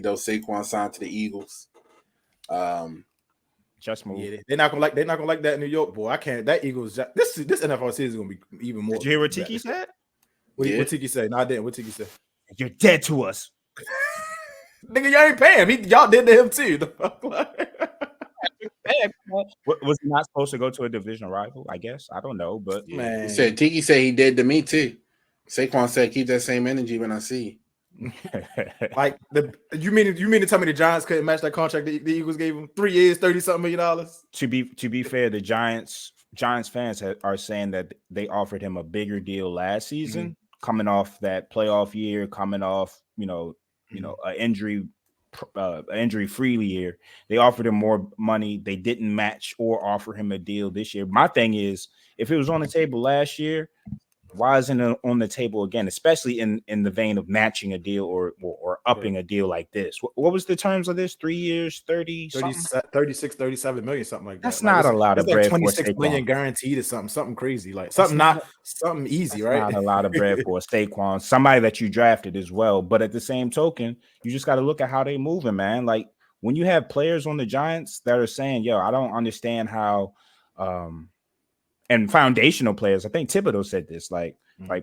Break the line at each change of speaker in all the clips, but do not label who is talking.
though Saquon signed to the Eagles.
Just move.
Yeah, they're not gonna like that in New York, boy. I can't. That Eagles. This NFL season is gonna be even more.
Did you hear what Tiki said?
What Tiki say? No, I didn't. What Tiki say?
You're dead to us.
Nigga, y'all ain't paying him. Y'all did to him too.
Was he not supposed to go to a division rival? I guess. I don't know, but
man, Tiki said he did to me too. Saquon said keep that same energy when I see you.
Like you mean to tell me the Giants couldn't match that contract the Eagles gave him? 3 years, $30-something million.
To be fair, the Giants fans are saying that they offered him a bigger deal last season, coming off that playoff year, coming off an injury free year. They offered him more money. They didn't match or offer him a deal this year. My thing is, if it was on the table last year, why isn't it on the table again, especially in the vein of matching a deal or upping a deal like this? What was the terms of this? 3 years,
36, 37 million, something like that.
That's not a lot of bread.
26 million guaranteed or something crazy, like something easy, right?
Not a lot of bread for Saquon, somebody that you drafted as well. But at the same token, you just got to look at how they moving, man. Like when you have players on the Giants that are saying, yo, I don't understand how and foundational players, I think Thibodeau said this, like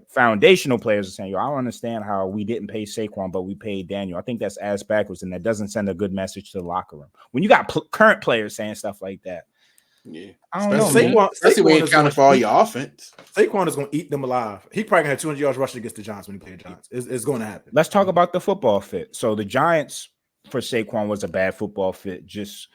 foundational players are saying, yo, I don't understand how we didn't pay Saquon, but we paid Daniel. I think that's ass backwards, and that doesn't send a good message to the locker room. When you got current players saying stuff like that, I don't know.
Especially when you accounting for all your offense.
Saquon is going to eat them alive. He probably going to have 200 yards rushing against the Giants when he played the Giants. It's going to happen.
Let's talk about the football fit. So the Giants for Saquon was a bad football fit, just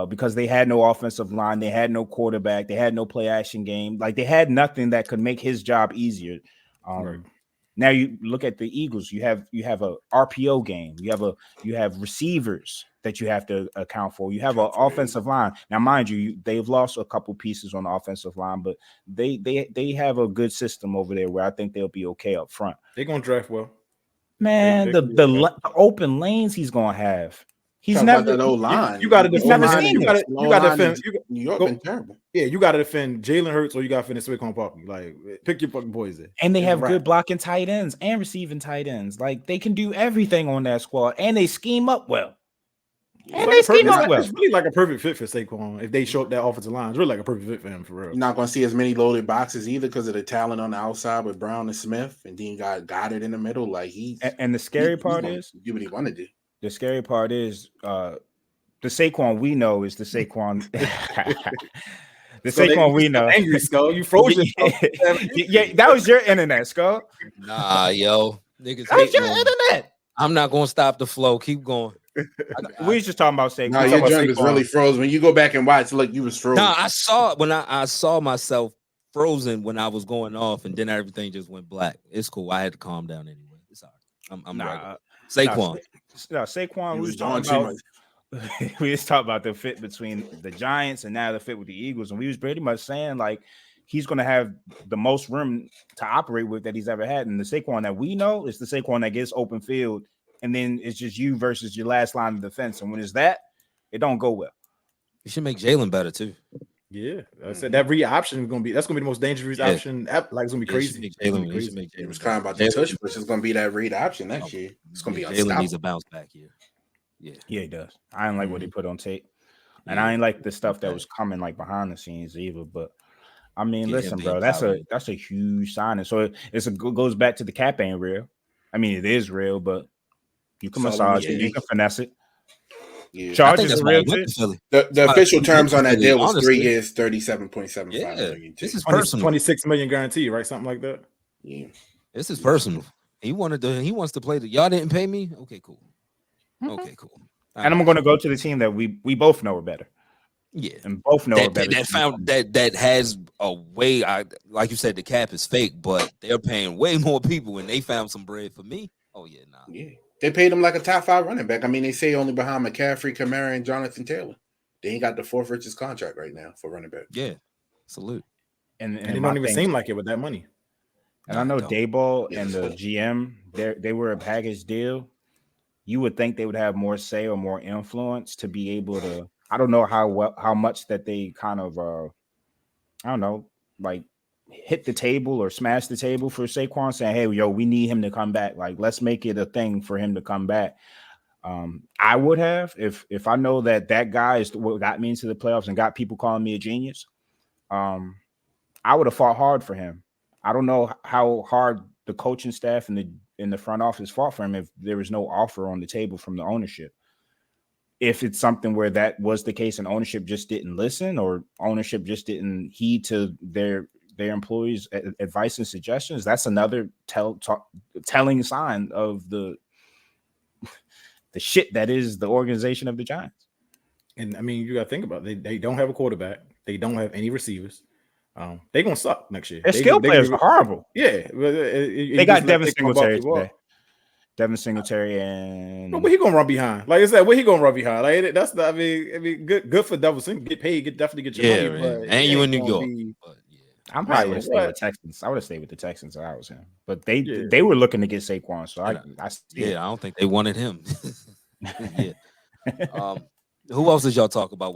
because they had no offensive line, they had no quarterback, they had no play action game. Like they had nothing that could make his job easier. Now you look at the Eagles, you have a RPO game, you have receivers that you have to account for. You have an offensive line. Now, mind you, they've lost a couple pieces on the offensive line, but they have a good system over there where I think they'll be okay up front.
They're gonna draft well.
Man, the open lanes he's gonna have. He's never
no line.
You got to defend. You got to defend.
New York been terrible.
Yeah, you got to defend Jalen Hurts or you got to defend Saquon Barkley. Like, pick your fucking poison.
And they have good blocking tight ends and receiving tight ends. Like, they can do everything on that squad, and they scheme up well.
It's really like a perfect fit for Saquon if they show up that offensive line. It's really like a perfect fit for him for real.
You're not going to see as many loaded boxes either because of the talent on the outside with Brown and Smith, and then you got Goddard in the middle. Like
and the scary part is
do what he want to do.
The scary part is the Saquon we know is the Saquon. The Saquon we know.
Angry Skull, you froze yourself.
Yeah, that was your internet, Skull.
Nah, yo, niggas.
That was your internet.
I'm not gonna stop the flow. Keep going.
We was just talking about Saquon.
No, your junk is really frozen. When you go back and watch, look, you was frozen.
No, I saw when I saw myself frozen when I was going off, and then everything just went black. It's cool. I had to calm down anyway. It's all right. I'm right. Saquon.
Saquon. We was talking about the fit between the Giants and now the fit with the Eagles, and we was pretty much saying like he's going to have the most room to operate with that he's ever had. And the Saquon that we know is the Saquon that gets open field, and then it's just you versus your last line of defense. And when it's that, it don't go well.
You should make Jalen better too.
Yeah, I said that read option is gonna be the most dangerous option. Like it's gonna be crazy.
It was kind of about the tush, but it's gonna be that read option next year. It's gonna be
Jalen needs a bounce back here.
Yeah, he does. I didn't like what he put on tape, and I didn't like the stuff that was coming like behind the scenes either. But I mean, listen, bro, that's a huge signing. So it goes back to the cap ain't real. I mean, it is real, but you can massage it, you can finesse it.
Yeah.
Charges are real.
The official terms on that deal was 3 years, 37.75 million.
This is personal.
26 million guarantee, right? Something like that.
Yeah,
this is personal. He wants to play y'all didn't pay me. Okay, cool. Okay, cool.
And I'm going to go to the team that we both know are better.
Yeah,
and both know are better.
That has a way. Like you said, the cap is fake, but they're paying way more people, and they found some bread for me. Oh yeah, nah.
Yeah. They paid him like a top 5 running back. I mean, they say only behind McCaffrey, Kamara, and Jonathan Taylor. They ain't got the 4th richest contract right now for running back.
Yeah, salute.
And it don't even seem like it with that money.
And I know Dayball and the GM, they were a package deal. You would think they would have more say or more influence to be able to. I don't know how much that they kind of I don't know, like hit the table or smash the table for Saquon, saying, hey, yo, we need him to come back. Like, let's make it a thing for him to come back. I would have if I know that guy is what got me into the playoffs and got people calling me a genius. I would have fought hard for him. I don't know how hard the coaching staff and the front office fought for him if there was no offer on the table from the ownership. If it's something where that was the case and ownership just didn't listen, or ownership just didn't heed to their employees' advice and suggestions, that's another telling sign of the shit that is the organization of the Giants.
And I mean, you got to think about it. They don't have a quarterback. They don't have any receivers. They're gonna suck next year.
Their skill players are horrible.
Yeah,
they got Devin Singletary today. Devin Singletary and
where he gonna run behind? Like I said, where he gonna run behind? Like that's the. I mean, good for Devin Singletary. Get paid. Definitely get your money. But
and you in New York.
I'm probably would have stayed with Texans. I would have stayed with the Texans if I was him. But they were looking to get Saquon, so I
don't think they wanted him. Yeah. Who else did y'all talk about?